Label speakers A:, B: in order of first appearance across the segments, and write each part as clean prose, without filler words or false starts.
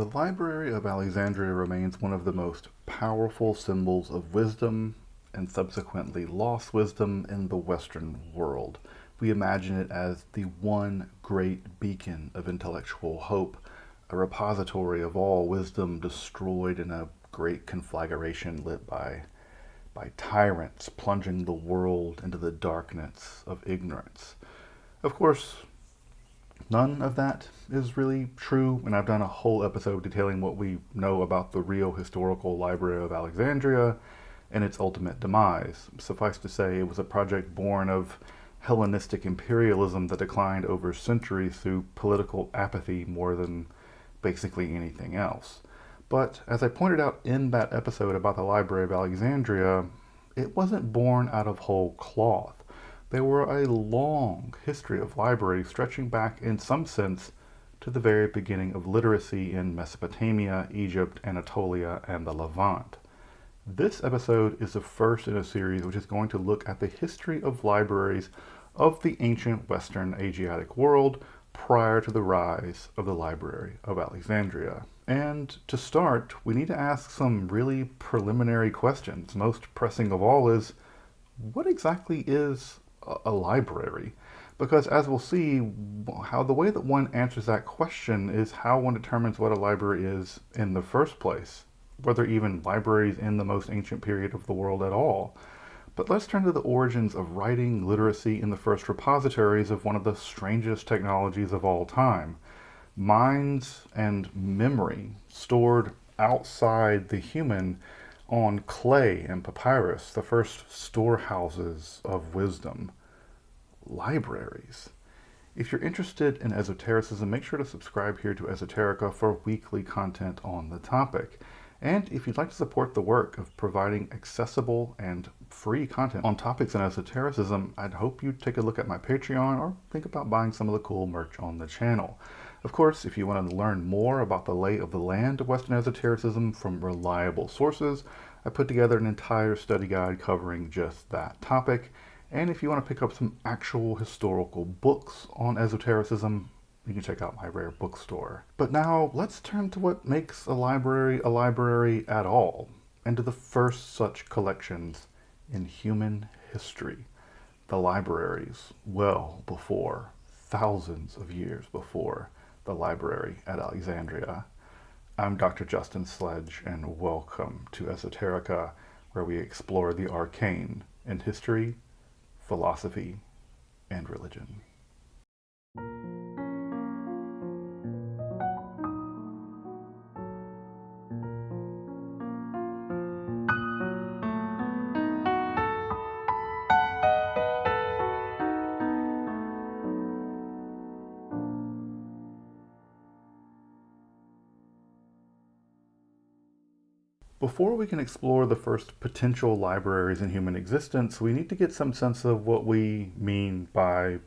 A: The Library of Alexandria remains one of the most powerful symbols of wisdom and subsequently lost wisdom in the Western world. We imagine it as the one great beacon of intellectual hope, a repository of all wisdom destroyed in a great conflagration lit by tyrants plunging the world into the darkness of ignorance. Of course, none of that is really true, and I've done a whole episode detailing what we know about the real historical Library of Alexandria and its ultimate demise. Suffice to say, it was a project born of Hellenistic imperialism that declined over centuries through political apathy more than basically anything else. But as I pointed out in that episode about the Library of Alexandria, it wasn't born out of whole cloth. There were a long history of libraries stretching back in some sense to the very beginning of literacy in Mesopotamia, Egypt, Anatolia, and the Levant. This episode is the first in a series which is going to look at the history of libraries of the ancient Western Asiatic world prior to the rise of the Library of Alexandria. And to start, we need to ask some really preliminary questions. Most pressing of all is, what exactly is a library? Because as we'll see, how the way that one answers that question is how one determines what a library is in the first place, whether even libraries in the most ancient period of the world at all. But let's turn to the origins of writing literacy in the first repositories of one of the strangest technologies of all time. Minds and memory stored outside the human on clay and papyrus, the first storehouses of wisdom. Libraries. If you're interested in esotericism, make sure to subscribe here to Esoterica for weekly content on the topic. And if you'd like to support the work of providing accessible and free content on topics in esotericism, I'd hope you'd take a look at my Patreon or think about buying some of the cool merch on the channel. Of course, if you want to learn more about the lay of the land of Western esotericism from reliable sources, I put together an entire study guide covering just that topic. And if you want to pick up some actual historical books on esotericism, you can check out my rare bookstore. But now let's turn to what makes a library at all, and to the first such collections in human history. The libraries, well before, thousands of years before, the Library at Alexandria. I'm Dr. Justin Sledge, and welcome to Esoterica, where we explore the arcane in history, philosophy, and religion. Before we can explore the first potential libraries in human existence, we need to get some sense of what we mean by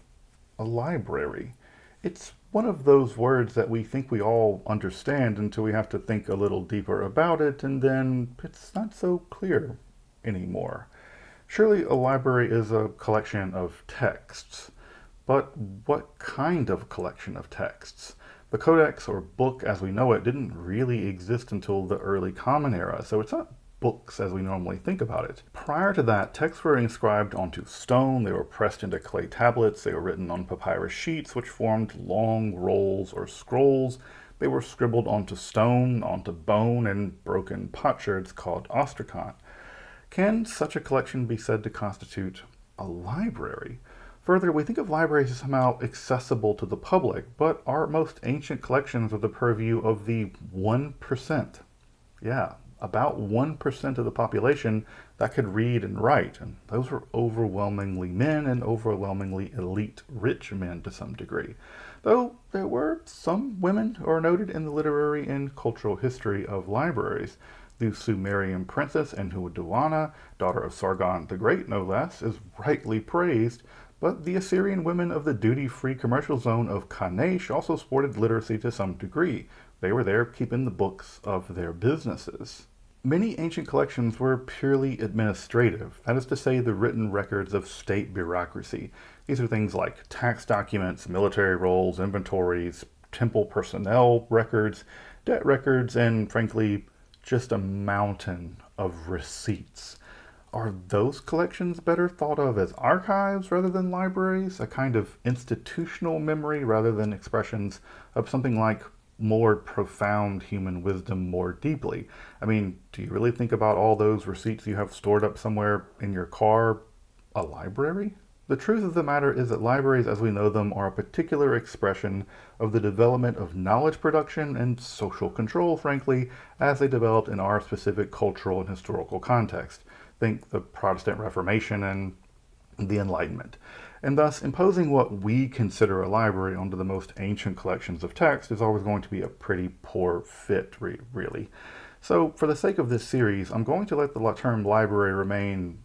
A: a library. It's one of those words that we think we all understand until we have to think a little deeper about it, and then it's not so clear anymore. Surely a library is a collection of texts, but what kind of collection of texts? The codex, or book as we know it, didn't really exist until the early Common Era, so it's not books as we normally think about it. Prior to that, texts were inscribed onto stone, they were pressed into clay tablets, they were written on papyrus sheets, which formed long rolls or scrolls. They were scribbled onto stone, onto bone, and broken potsherds called ostracan. Can such a collection be said to constitute a library? Further, we think of libraries as somehow accessible to the public, but our most ancient collections are the purview of the 1%. Yeah, about 1% of the population that could read and write, and those were overwhelmingly men and overwhelmingly elite rich men to some degree. Though there were some women who are noted in the literary and cultural history of libraries. The Sumerian princess Enheduanna, daughter of Sargon the Great no less, is rightly praised. But the Assyrian women of the duty-free commercial zone of Kanesh also sported literacy to some degree. They were there keeping the books of their businesses. Many ancient collections were purely administrative, that is to say the written records of state bureaucracy. These are things like tax documents, military rolls, inventories, temple personnel records, debt records, and frankly, just a mountain of receipts. Are those collections better thought of as archives rather than libraries? A kind of institutional memory rather than expressions of something like more profound human wisdom more deeply? I mean, do you really think about all those receipts you have stored up somewhere in your car a library? The truth of the matter is that libraries as we know them are a particular expression of the development of knowledge production and social control, frankly, as they developed in our specific cultural and historical context. Think the Protestant Reformation and the Enlightenment. And thus, imposing what we consider a library onto the most ancient collections of text is always going to be a pretty poor fit, really. So, for the sake of this series, I'm going to let the term library remain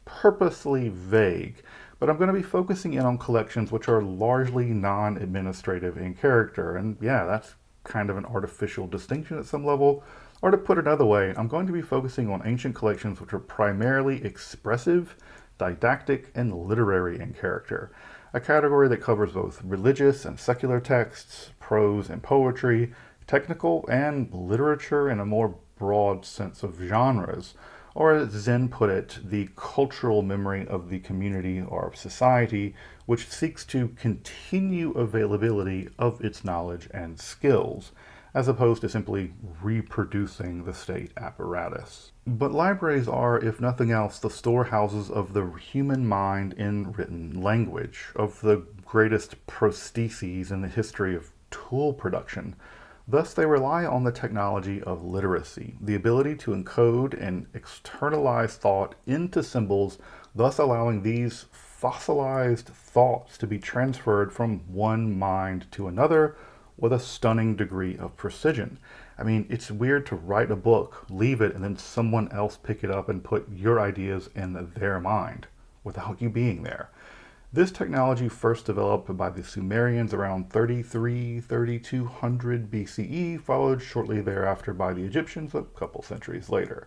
A: purposely vague, but I'm going to be focusing in on collections which are largely non-administrative in character. And yeah, that's kind of an artificial distinction at some level. Or to put it another way, I'm going to be focusing on ancient collections which are primarily expressive, didactic, and literary in character, a category that covers both religious and secular texts, prose and poetry, technical and literature in a more broad sense of genres, or as Zen put it, the cultural memory of the community or society, which seeks to continue availability of its knowledge and skills, as opposed to simply reproducing the state apparatus. But libraries are, if nothing else, the storehouses of the human mind in written language, of the greatest prostheses in the history of tool production. Thus, they rely on the technology of literacy, the ability to encode and externalize thought into symbols, thus allowing these fossilized thoughts to be transferred from one mind to another with a stunning degree of precision. I mean, it's weird to write a book, leave it, and then someone else pick it up and put your ideas in their mind without you being there. This technology first developed by the Sumerians around 3200 BCE, followed shortly thereafter by the Egyptians a couple centuries later.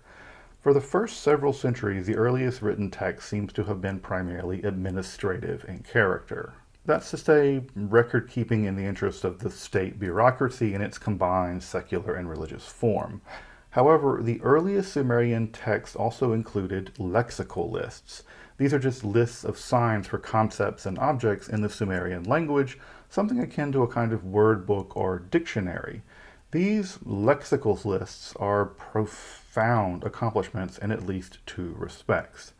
A: For the first several centuries, the earliest written text seems to have been primarily administrative in character. That's to say, record keeping in the interest of the state bureaucracy in its combined secular and religious form. However, the earliest Sumerian texts also included lexical lists. These are just lists of signs for concepts and objects in the Sumerian language, something akin to a kind of word book or dictionary. These lexical lists are profound accomplishments in at least two respects.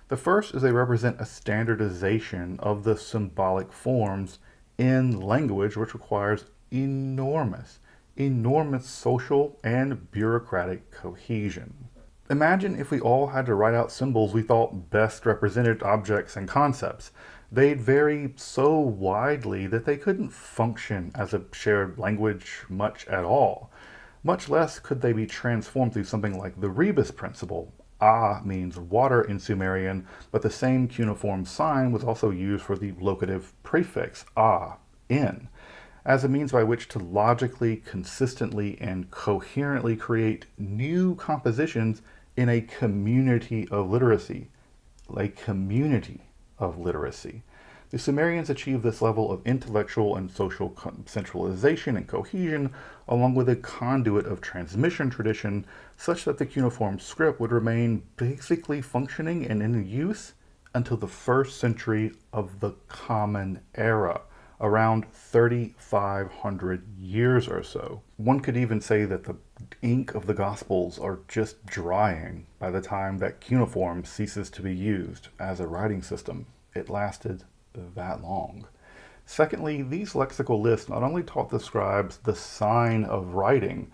A: The first is they represent a standardization of the symbolic forms in language, which requires enormous social and bureaucratic cohesion. Imagine if we all had to write out symbols we thought best represented objects and concepts. They'd vary so widely that they couldn't function as a shared language much at all. Much less could they be transformed through something like the rebus principle. Ah means water in Sumerian, but the same cuneiform sign was also used for the locative prefix in, as a means by which to logically, consistently, and coherently create new compositions in a community of literacy. A community of literacy. The Sumerians achieved this level of intellectual and social centralization and cohesion, along with a conduit of transmission tradition, such that the cuneiform script would remain basically functioning and in use until the first century of the Common Era, around 3,500 years or so. One could even say that the ink of the Gospels are just drying by the time that cuneiform ceases to be used as a writing system. It lasted that long. Secondly, these lexical lists not only taught the scribes the sign of writing,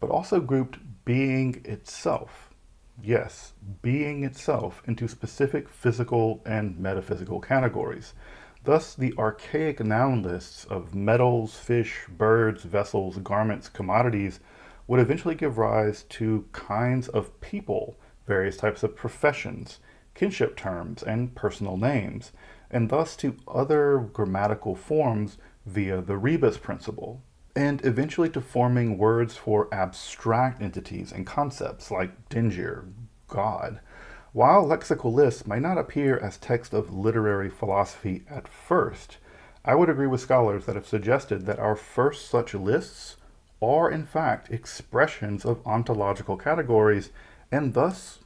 A: but also grouped being itself. Yes, being itself into specific physical and metaphysical categories. Thus, the archaic noun lists of metals, fish, birds, vessels, garments, commodities would eventually give rise to kinds of people, various types of professions, kinship terms, and personal names, and thus to other grammatical forms via the rebus principle, and eventually to forming words for abstract entities and concepts like Dingir, God. While lexical lists may not appear as texts of literary philosophy at first, I would agree with scholars that have suggested that our first such lists are in fact expressions of ontological categories, and thus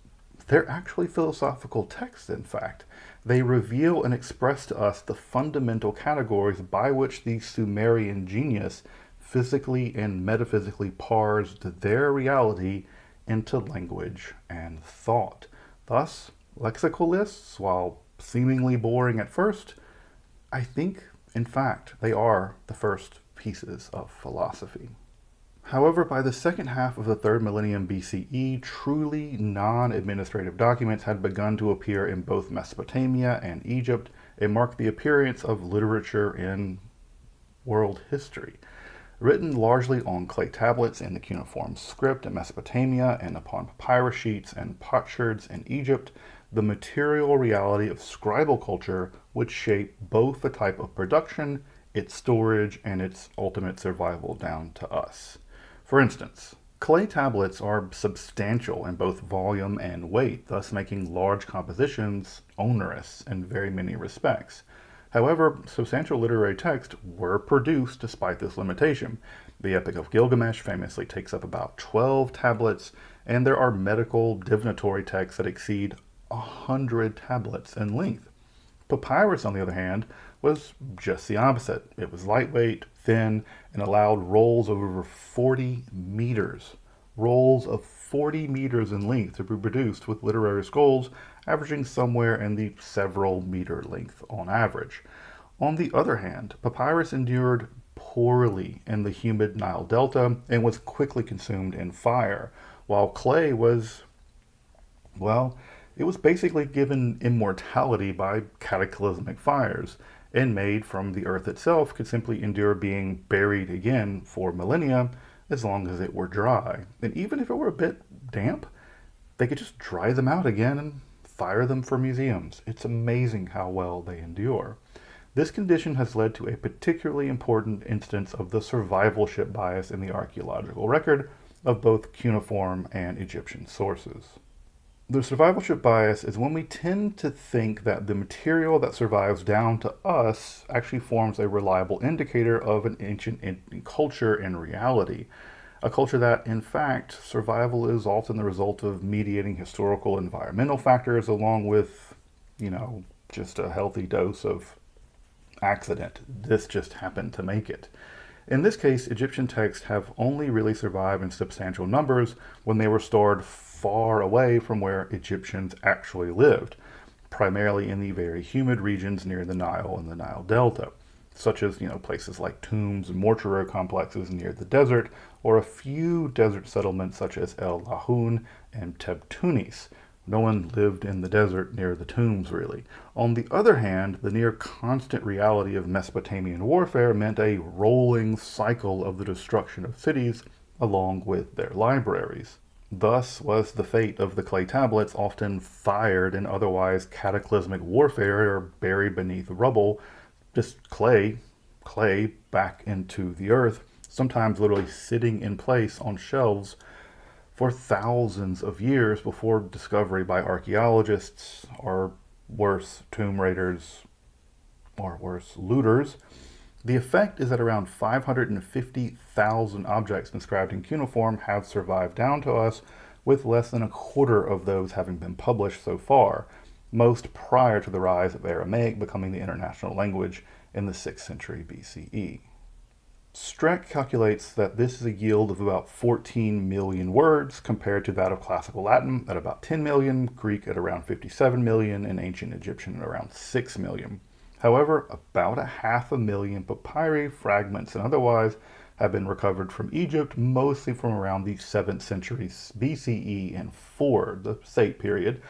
A: they're actually philosophical texts, in fact. They reveal and express to us the fundamental categories by which the Sumerian genius physically and metaphysically parsed their reality into language and thought. Thus, lexical lists, while seemingly boring at first, I think, in fact, they are the first pieces of philosophy. However, by the second half of the 3rd millennium BCE, truly non-administrative documents had begun to appear in both Mesopotamia and Egypt and marked the appearance of literature in world history. Written largely on clay tablets in the cuneiform script in Mesopotamia and upon papyrus sheets and potsherds in Egypt, the material reality of scribal culture would shape both the type of production, its storage, and its ultimate survival down to us. For instance, clay tablets are substantial in both volume and weight, thus making large compositions onerous in very many respects. However, substantial literary texts were produced despite this limitation. The Epic of Gilgamesh famously takes up about 12 tablets, and there are medical divinatory texts that exceed 100 tablets in length. Papyrus, on the other hand, was just the opposite. It was lightweight, thin, and allowed rolls of over 40 meters. Rolls of 40 meters in length to be produced, with literary scrolls averaging somewhere in the several meter length on average. On the other hand, papyrus endured poorly in the humid Nile Delta and was quickly consumed in fire, while clay was, well, it was basically given immortality by cataclysmic fires, and made from the earth itself could simply endure being buried again for millennia as long as it were dry. And even if it were a bit damp, they could just dry them out again and fire them for museums. It's amazing how well they endure. This condition has led to a particularly important instance of the survivalship bias in the archaeological record of both cuneiform and Egyptian sources. The survivalship bias is when we tend to think that the material that survives down to us actually forms a reliable indicator of an ancient culture in reality. A culture that, in fact, survival is often the result of mediating historical and environmental factors along with, just a healthy dose of accident. This just happened to make it. In this case, Egyptian texts have only really survived in substantial numbers when they were stored far away from where Egyptians actually lived, primarily in the very humid regions near the Nile and the Nile Delta, such as, places like tombs and mortuary complexes near the desert, or a few desert settlements such as El Lahun and Tebtunis. No one lived in the desert near the tombs, really. On the other hand, the near constant reality of Mesopotamian warfare meant a rolling cycle of the destruction of cities along with their libraries. Thus was the fate of the clay tablets, often fired in otherwise cataclysmic warfare or buried beneath rubble, just clay back into the earth, sometimes literally sitting in place on shelves for thousands of years before discovery by archaeologists, or worse, tomb raiders, or worse, looters. The effect is that around 550,000 objects inscribed in cuneiform have survived down to us, with less than a quarter of those having been published so far, most prior to the rise of Aramaic becoming the international language in the 6th century BCE. Streck calculates that this is a yield of about 14 million words compared to that of classical Latin at about 10 million, Greek at around 57 million, and ancient Egyptian at around 6 million. However, about 500,000 papyri, fragments, and otherwise have been recovered from Egypt, mostly from around the 7th century BCE and forward, the Sate period,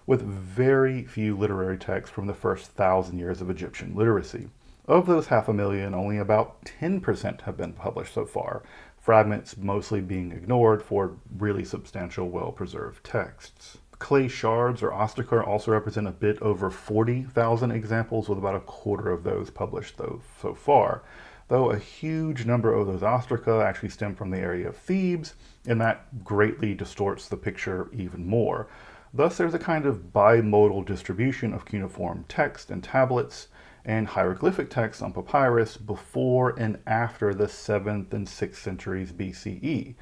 A: with very few literary texts from the first 1,000 years of Egyptian literacy. Of those 500,000, only about 10% have been published so far, fragments mostly being ignored for really substantial, well-preserved texts. Clay shards or ostraca also represent a bit over 40,000 examples, with about a quarter of those published so far, though a huge number of those ostraca actually stem from the area of Thebes, and that greatly distorts the picture even more. Thus, there's a kind of bimodal distribution of cuneiform text and tablets, and hieroglyphic texts on papyrus before and after the 7th and 6th centuries BCE.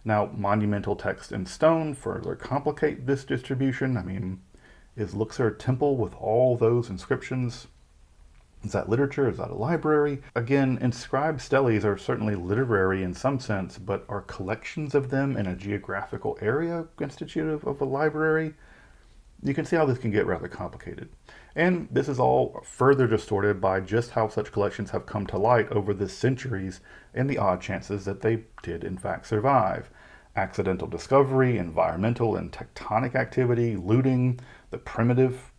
A: Now, monumental text in stone further complicate this distribution. I mean, is Luxor a temple with all those inscriptions? Is that literature? Is that a library? Again, inscribed steles are certainly literary in some sense, but are collections of them in a geographical area constitutive of a library? You can see how this can get rather complicated. And this is all further distorted by just how such collections have come to light over the centuries and the odd chances that they did in fact survive. Accidental discovery, environmental and tectonic activity, looting, the primitive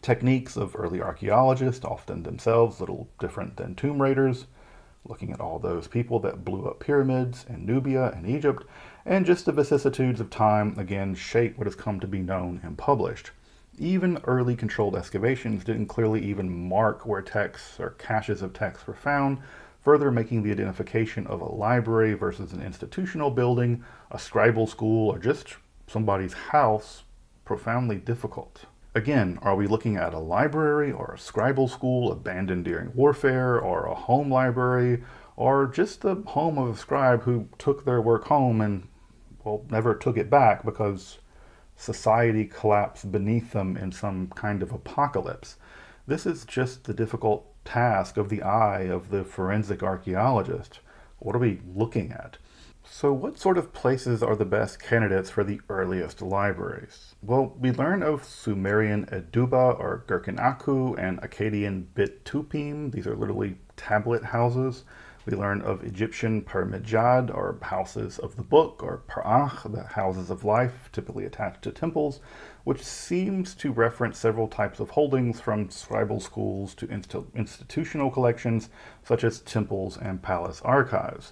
A: techniques of early archaeologists, often themselves little different than tomb raiders, looking at all those people that blew up pyramids in Nubia and Egypt, and just the vicissitudes of time again shape what has come to be known and published. Even early controlled excavations didn't clearly even mark where texts or caches of texts were found, further making the identification of a library versus an institutional building, a scribal school, or just somebody's house profoundly difficult. Again, are we looking at a library or a scribal school abandoned during warfare, or a home library, or just the home of a scribe who took their work home and, well, never took it back because society collapsed beneath them in some kind of apocalypse? This is just the difficult task of the eye of the forensic archaeologist. What are we looking at? So what sort of places are the best candidates for the earliest libraries? Well, we learn of Sumerian Eduba or Gerken-Aku and Akkadian Bit Tupim. These are literally tablet houses. We learn of Egyptian Parmejad, or houses of the book, or Parach, the houses of life, typically attached to temples, which seems to reference several types of holdings from scribal schools to institutional collections, such as temples and palace archives.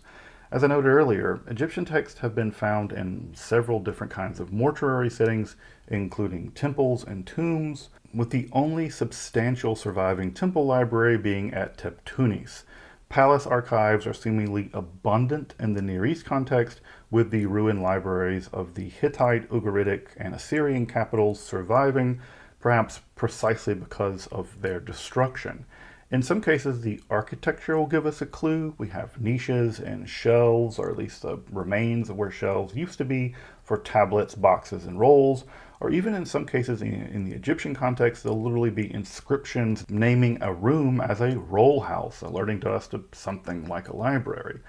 A: As I noted earlier, Egyptian texts have been found in several different kinds of mortuary settings, including temples and tombs, with the only substantial surviving temple library being at Teptunis. Palace archives are seemingly abundant in the Near East context, with the ruined libraries of the Hittite, Ugaritic, and Assyrian capitals surviving, perhaps precisely because of their destruction. In some cases, the architecture will give us a clue. We have niches and shelves, or at least the remains of where shelves used to be, for tablets, boxes, and rolls. Or even in some cases, in the Egyptian context, there'll literally be inscriptions naming a room as a roll house, alerting to us to something like a library.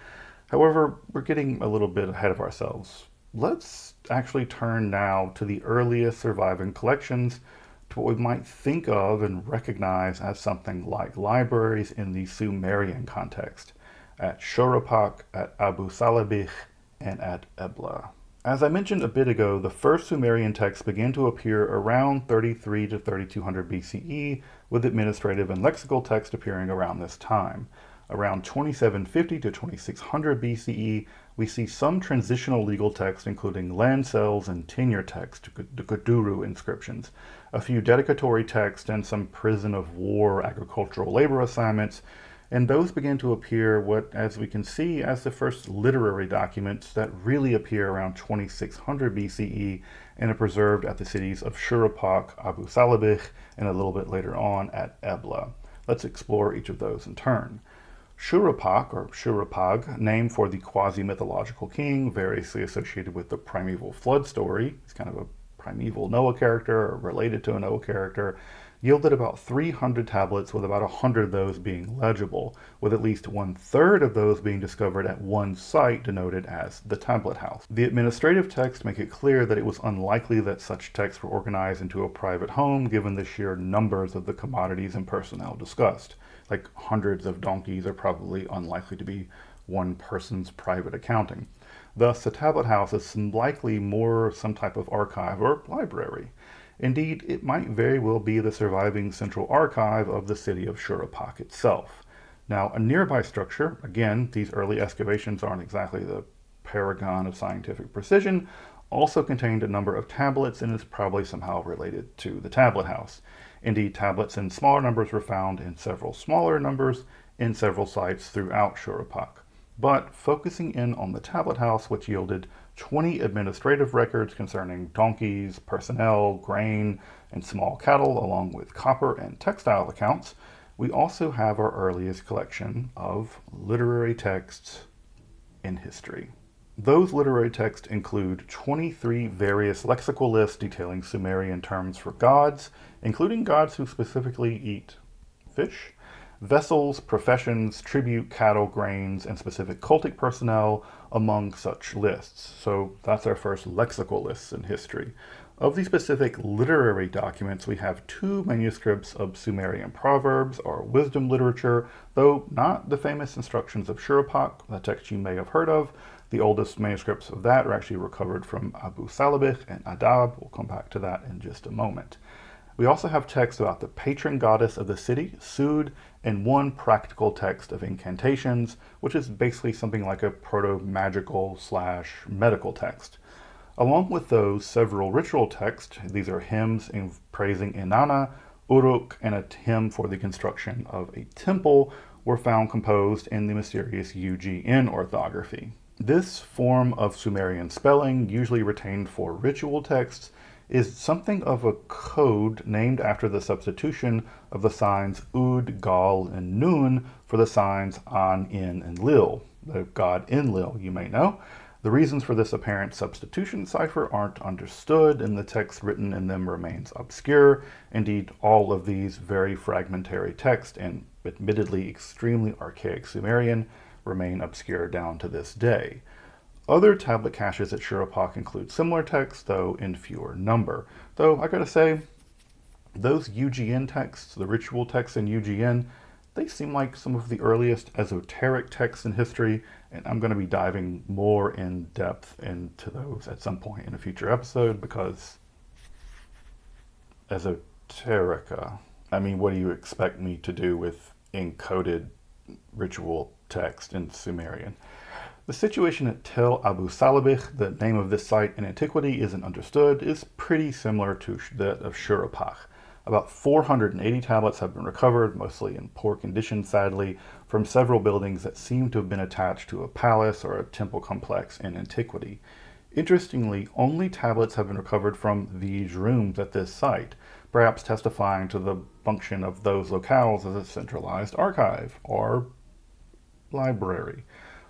A: However, we're getting a little bit ahead of ourselves. Let's actually turn now to the earliest surviving collections, to what we might think of and recognize as something like libraries in the Sumerian context, at Shuruppak, at Abu Salabikh, and at Ebla. As I mentioned a bit ago, the first Sumerian texts began to appear around 33 to 3200 BCE, with administrative and lexical text appearing around this time. Around 2750 to 2600 BCE, we see some transitional legal text, including land sales and tenure text, the Kuduru inscriptions, a few dedicatory texts, and some prison of war agricultural labor assignments, and those began to appear as we can see, as the first literary documents that really appear around 2600 BCE and are preserved at the cities of Shuruppak, Abu Salabikh, and a little bit later on at Ebla. Let's explore each of those in turn. Shuruppak, or Shuruppak, named for the quasi-mythological king, variously associated with the primeval flood story. He's kind of a primeval Noah character, or related to a Noah character, yielded about 300 tablets, with about 100 of those being legible, with at least 1/3 of those being discovered at one site denoted as the tablet house. The administrative texts make it clear that it was unlikely that such texts were organized into a private home, given the sheer numbers of the commodities and personnel discussed. Like hundreds of donkeys are probably unlikely to be one person's private accounting. Thus, the tablet house is likely more some type of archive or library. Indeed, it might very well be the surviving central archive of the city of Shuruppak itself. Now, a nearby structure, again, these early excavations aren't exactly the paragon of scientific precision, also contained a number of tablets and is probably somehow related to the tablet house. Indeed, tablets in smaller numbers were found in several smaller numbers in several sites throughout Shuruppak. But focusing in on the tablet house, which yielded 20 administrative records concerning donkeys, personnel, grain, and small cattle, along with copper and textile accounts, We also have our earliest collection of literary texts in history. Those literary texts include 23 various lexical lists detailing Sumerian terms for gods, including gods who specifically eat fish, vessels, professions, tribute, cattle, grains, and specific cultic personnel among such lists. So that's our first lexical lists in history. Of these specific literary documents, we have 2 manuscripts of Sumerian proverbs or wisdom literature, though not the famous Instructions of Shuruppak, the text you may have heard of. The oldest manuscripts of that are actually recovered from Abu Salabikh and Adab. We'll come back to that in just a moment. We also have texts about the patron goddess of the city, Sud, and 1 practical text of incantations, which is basically something like a proto-magical / medical text. Along with those, several ritual texts, these are hymns praising Inanna, Uruk, and a hymn for the construction of a temple, were found composed in the mysterious UGN orthography. This form of Sumerian spelling, usually retained for ritual texts, is something of a code named after the substitution of the signs Ud, Gal, and Nun for the signs An, In, and Lil, the god Enlil, you may know. The reasons for this apparent substitution cipher aren't understood, and the text written in them remains obscure. Indeed, all of these very fragmentary texts, and admittedly extremely archaic Sumerian, remain obscure down to this day. Other tablet caches at Shuruppak include similar texts, though in fewer number. Though, I gotta say, those UGN texts, the ritual texts in UGN, they seem like some of the earliest esoteric texts in history, and I'm going to be diving more in depth into those at some point in a future episode, because Esoterica, I mean, what do you expect me to do with encoded ritual text in Sumerian? The situation at Tel Abu Salabikh, the name of this site in antiquity isn't understood, is pretty similar to that of Shuruppak. About 480 tablets have been recovered, mostly in poor condition, sadly, from several buildings that seem to have been attached to a palace or a temple complex in antiquity. Interestingly, only tablets have been recovered from these rooms at this site, perhaps testifying to the function of those locales as a centralized archive or library.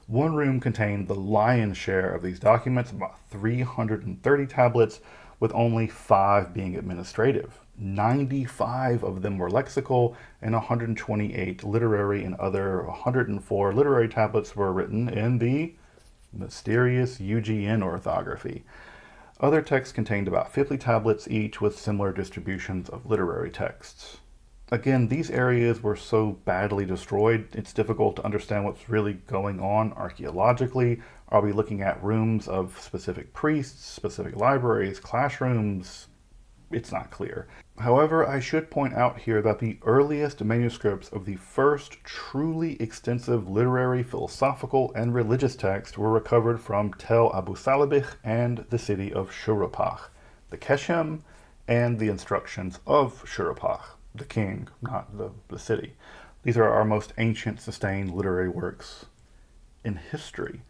A: One room contained the lion's share of these documents, about 330 tablets, with only 5 being administrative. 95 of them were lexical, and 128 literary, and other 104 literary tablets were written in the mysterious UGN orthography. Other texts contained about 50 tablets each, with similar distributions of literary texts. Again, these areas were so badly destroyed, it's difficult to understand what's really going on archaeologically. Are we looking at rooms of specific priests, specific libraries, classrooms? It's not clear. However, I should point out here that the earliest manuscripts of the first truly extensive literary, philosophical, and religious text were recovered from Tel Abu Salabikh and the city of Shuruppak, the Keshem, and the Instructions of Shuruppak, the king, not the city. These are our most ancient sustained literary works in history.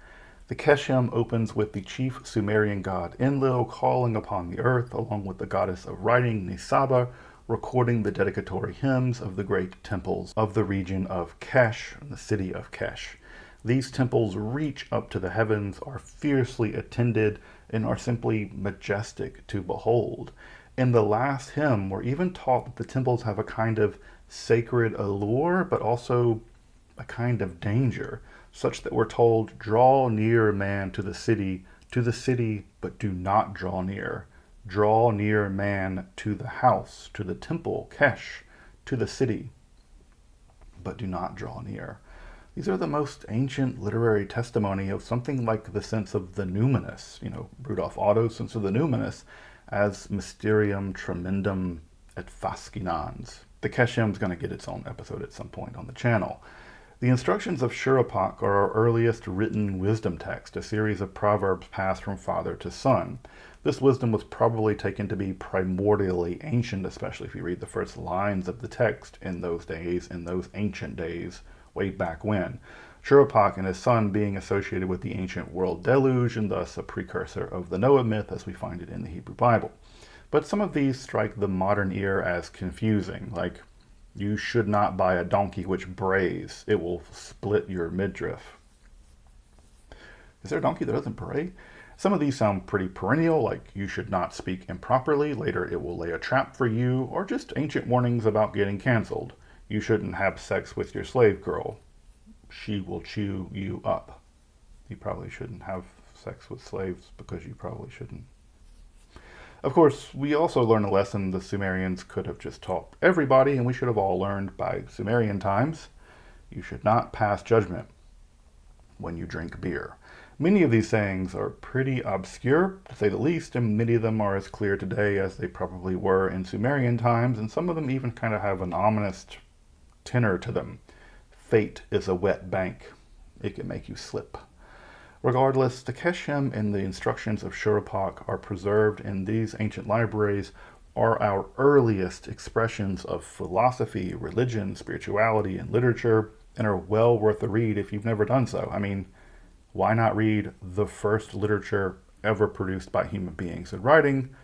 A: The Keshem opens with the chief Sumerian god Enlil calling upon the earth, along with the goddess of writing Nisaba, recording the dedicatory hymns of the great temples of the region of Kesh, the city of Kesh. These temples reach up to the heavens, are fiercely attended, and are simply majestic to behold. In the last hymn, we're even taught that the temples have a kind of sacred allure, but also a kind of danger, such that we're told, draw near, man, to the city, but do not draw near. Draw near, man, to the house, to the temple, Kesh, to the city, but do not draw near. These are the most ancient literary testimony of something like the sense of the numinous, Rudolf Otto's sense of the numinous, as mysterium tremendum et fascinans. The Keshem's going to get its own episode at some point on the channel. The Instructions of Shuruppak are our earliest written wisdom text, a series of proverbs passed from father to son. This wisdom was probably taken to be primordially ancient, especially if you read the first lines of the text in those days, in those ancient days, way back when. Shuruppak and his son being associated with the ancient world deluge, and thus a precursor of the Noah myth as we find it in the Hebrew Bible. But some of these strike the modern ear as confusing, like You should not buy a donkey which brays. It will split your midriff. Is there a donkey that doesn't bray? Some of these sound pretty perennial, like you should not speak improperly, later it will lay a trap for you, or just ancient warnings about getting canceled. You shouldn't have sex with your slave girl. She will chew you up. You probably shouldn't have sex with slaves because you probably shouldn't. Of course, we also learn a lesson the Sumerians could have just taught everybody, and we should have all learned by Sumerian times. You should not pass judgment when you drink beer. Many of these sayings are pretty obscure, to say the least, and many of them are as clear today as they probably were in Sumerian times, and some of them even kind of have an ominous tenor to them. Fate is a wet bank. It can make you slip. Regardless, the Keshem and the Instructions of Shuruppak are preserved in these ancient libraries, are our earliest expressions of philosophy, religion, spirituality, and literature, and are well worth a read if you've never done so. I mean, why not read the first literature ever produced by human beings in writing?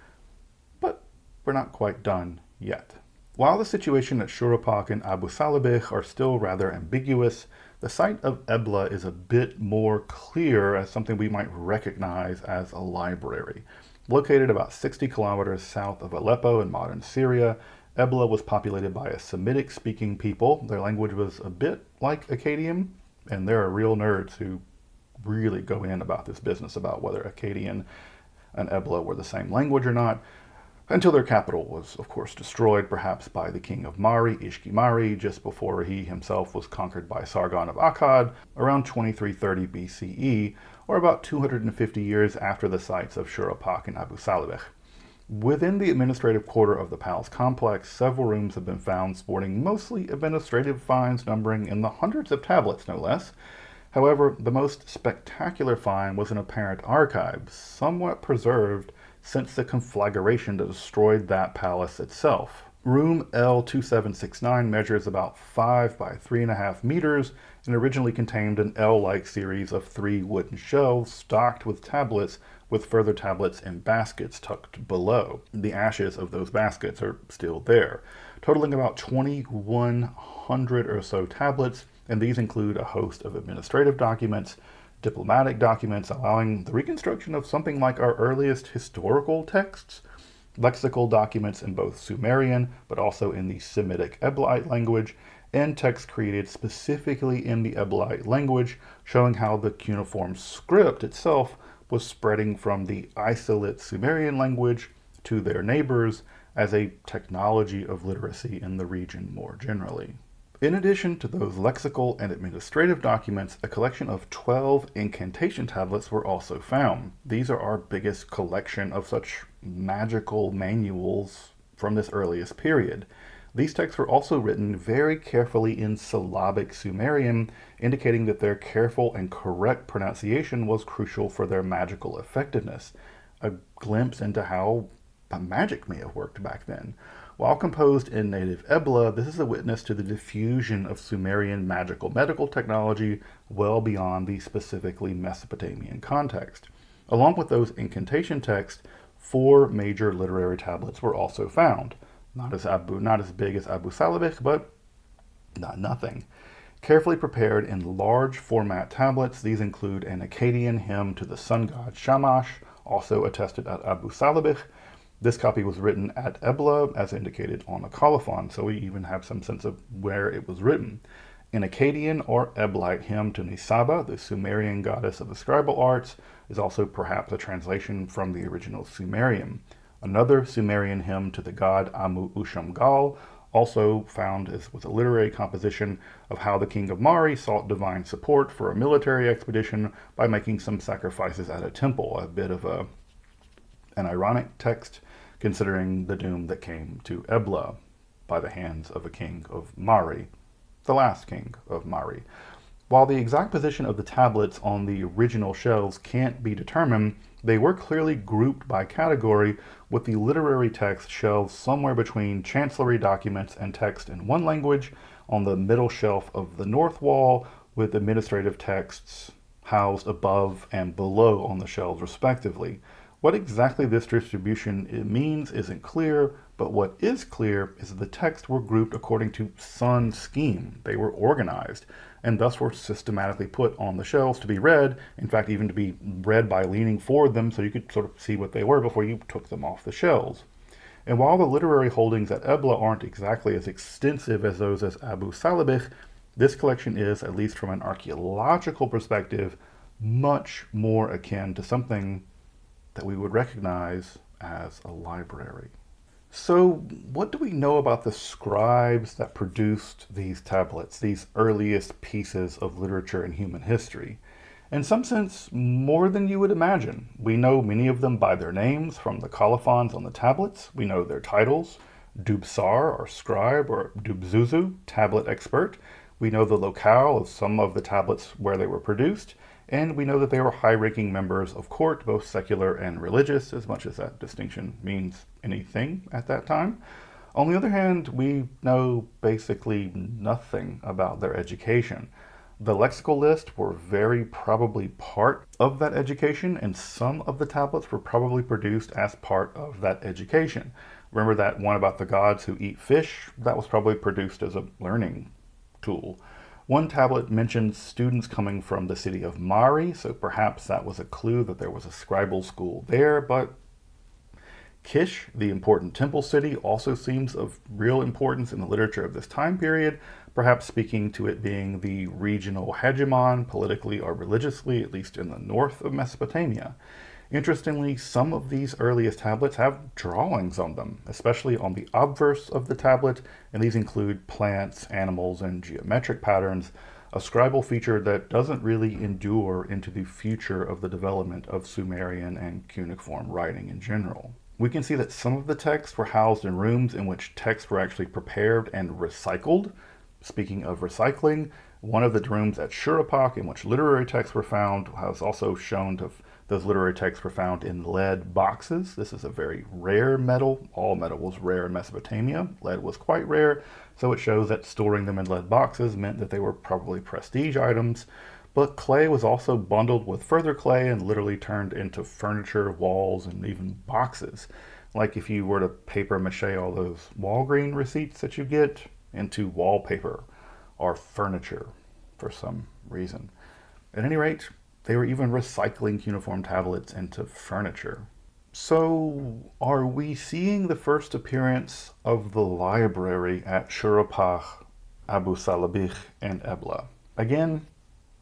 A: But we're not quite done yet. While the situation at Shuruppak and Abu Salabikh are still rather ambiguous, the site of Ebla is a bit more clear as something we might recognize as a library. Located about 60 kilometers south of Aleppo in modern Syria, Ebla was populated by a Semitic-speaking people. Their language was a bit like Akkadian, and there are real nerds who really go in about this business about whether Akkadian and Ebla were the same language or not, until their capital was, of course, destroyed, perhaps by the king of Mari, Ishki-Mari, just before he himself was conquered by Sargon of Akkad, around 2330 BCE, or about 250 years after the sites of Shuruppak and Abu Salabikh. Within the administrative quarter of the palace complex, several rooms have been found sporting mostly administrative finds numbering in the hundreds of tablets, no less. However, the most spectacular find was an apparent archive, somewhat preserved since the conflagration that destroyed that palace itself. Room L2769 measures about 5 by 3.5 meters and originally contained an L-like series of 3 wooden shelves stocked with tablets, with further tablets in baskets tucked below. The ashes of those baskets are still there, totaling about 2,100 or so tablets, and these include a host of administrative documents, diplomatic documents allowing the reconstruction of something like our earliest historical texts, lexical documents in both Sumerian but also in the Semitic Eblite language, and texts created specifically in the Eblite language, showing how the cuneiform script itself was spreading from the isolate Sumerian language to their neighbors as a technology of literacy in the region more generally. In addition to those lexical and administrative documents, a collection of 12 incantation tablets were also found. These are our biggest collection of such magical manuals from this earliest period. These texts were also written very carefully in syllabic Sumerian, indicating that their careful and correct pronunciation was crucial for their magical effectiveness. A glimpse into how magic may have worked back then. While composed in native Ebla, this is a witness to the diffusion of Sumerian magical medical technology well beyond the specifically Mesopotamian context. Along with those incantation texts, 4 major literary tablets were also found. Not as big as Abu Salabikh, but not nothing. Carefully prepared in large format tablets, these include an Akkadian hymn to the sun god Shamash, also attested at Abu Salabikh. This copy was written at Ebla, as indicated on the colophon, so we even have some sense of where it was written. An Akkadian or Eblite hymn to Nisaba, the Sumerian goddess of the scribal arts, is also perhaps a translation from the original Sumerian. Another Sumerian hymn to the god Amu Ushamgal, also found with a literary composition of how the king of Mari sought divine support for a military expedition by making some sacrifices at a temple, a bit of an ironic text considering the doom that came to Ebla by the hands of a king of Mari, the last king of Mari. While the exact position of the tablets on the original shelves can't be determined, they were clearly grouped by category, with the literary text shelves somewhere between chancellery documents and text in one language on the middle shelf of the north wall, with administrative texts housed above and below on the shelves respectively. What exactly this distribution means isn't clear, but what is clear is that the texts were grouped according to sun scheme. They were organized, and thus were systematically put on the shelves to be read, in fact, even to be read by leaning forward them so you could sort of see what they were before you took them off the shelves. And while the literary holdings at Ebla aren't exactly as extensive as those at Abu Salabikh, this collection is, at least from an archaeological perspective, much more akin to something that we would recognize as a library. So, what do we know about the scribes that produced these tablets, these earliest pieces of literature in human history? In some sense, more than you would imagine. We know many of them by their names from the colophons on the tablets. We know their titles: Dubsar, or scribe, or Dubzuzu, tablet expert. We know the locale of some of the tablets where they were produced, and we know that they were high-ranking members of court, both secular and religious, as much as that distinction means anything at that time. On the other hand, we know basically nothing about their education. The lexical lists were very probably part of that education, and some of the tablets were probably produced as part of that education. Remember that one about the gods who eat fish? That was probably produced as a learning tool. One tablet mentions students coming from the city of Mari, so perhaps that was a clue that there was a scribal school there, but Kish, the important temple city, also seems of real importance in the literature of this time period, perhaps speaking to it being the regional hegemon, politically or religiously, at least in the north of Mesopotamia. Interestingly, some of these earliest tablets have drawings on them, especially on the obverse of the tablet, and these include plants, animals, and geometric patterns, a scribal feature that doesn't really endure into the future of the development of Sumerian and cuneiform writing in general. We can see that some of the texts were housed in rooms in which texts were actually prepared and recycled. Speaking of recycling, one of the rooms at Shuruppak in which literary texts were found has also shown to those literary texts were found in lead boxes. This is a very rare metal. All metal was rare in Mesopotamia. Lead was quite rare, so it shows that storing them in lead boxes meant that they were probably prestige items. But clay was also bundled with further clay and literally turned into furniture, walls, and even boxes. Like if you were to paper mache all those Walgreen receipts that you get into wallpaper or furniture for some reason. At any rate, they were even recycling cuneiform tablets into furniture. So, are we seeing the first appearance of the library at Shuruppak, Abu Salabikh, and Ebla? Again,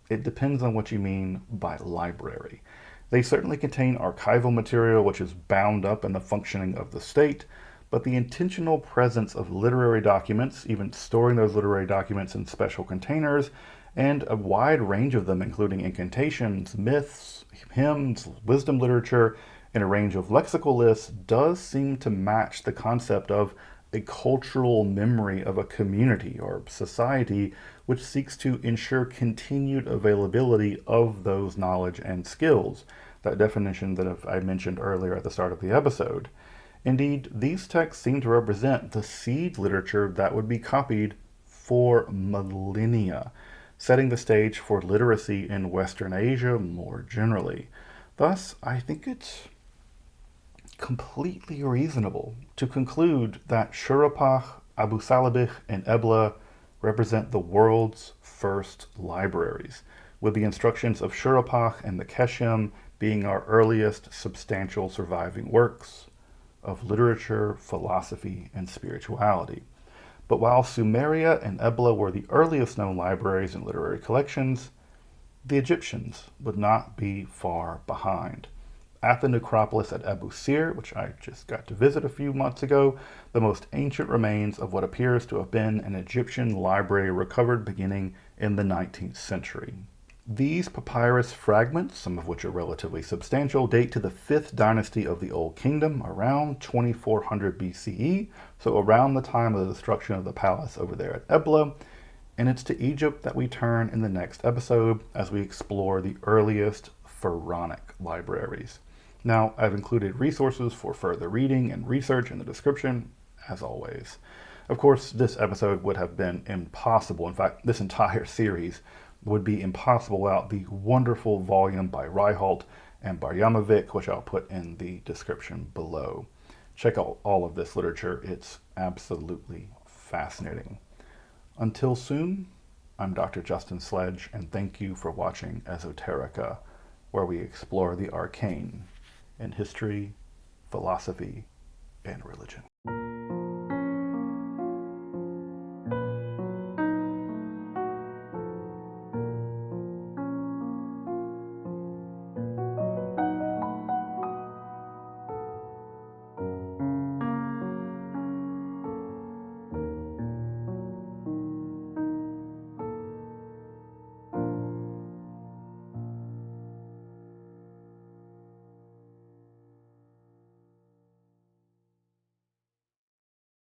A: it depends on what you mean by library. They certainly contain archival material which is bound up in the functioning of the state, but the intentional presence of literary documents, even storing those literary documents in special containers, and a wide range of them, including incantations, myths, hymns, wisdom literature, and a range of lexical lists, does seem to match the concept of a cultural memory of a community or society which seeks to ensure continued availability of those knowledge and skills, that definition that I mentioned earlier at the start of the episode. Indeed, these texts seem to represent the seed literature that would be copied for millennia, setting the stage for literacy in Western Asia more generally. Thus, I think it's completely reasonable to conclude that Shuruppak, Abu Salabikh, and Ebla represent the world's first libraries, with the Inscriptions of Shuruppak and the Keshem being our earliest substantial surviving works of literature, philosophy, and spirituality. But while Sumeria and Ebla were the earliest known libraries and literary collections, the Egyptians would not be far behind. At the necropolis at Abu Sir, which I just got to visit a few months ago, the most ancient remains of what appears to have been an Egyptian library recovered beginning in the 19th century. These papyrus fragments, some of which are relatively substantial, date to the 5th dynasty of the Old Kingdom, around 2400 BCE, so around the time of the destruction of the palace over there at Ebla. And it's to Egypt that we turn in the next episode as we explore the earliest pharaonic libraries. Now, I've included resources for further reading and research in the description, as always. Of course, this episode would have been impossible. In fact, this entire series would be impossible without the wonderful volume by Ryholt and Baryamovich, which I'll put in the description below. Check out all of this literature. It's absolutely fascinating. Until soon, I'm Dr. Justin Sledge, and thank you for watching Esoterica, where we explore the arcane in history, philosophy, and religion.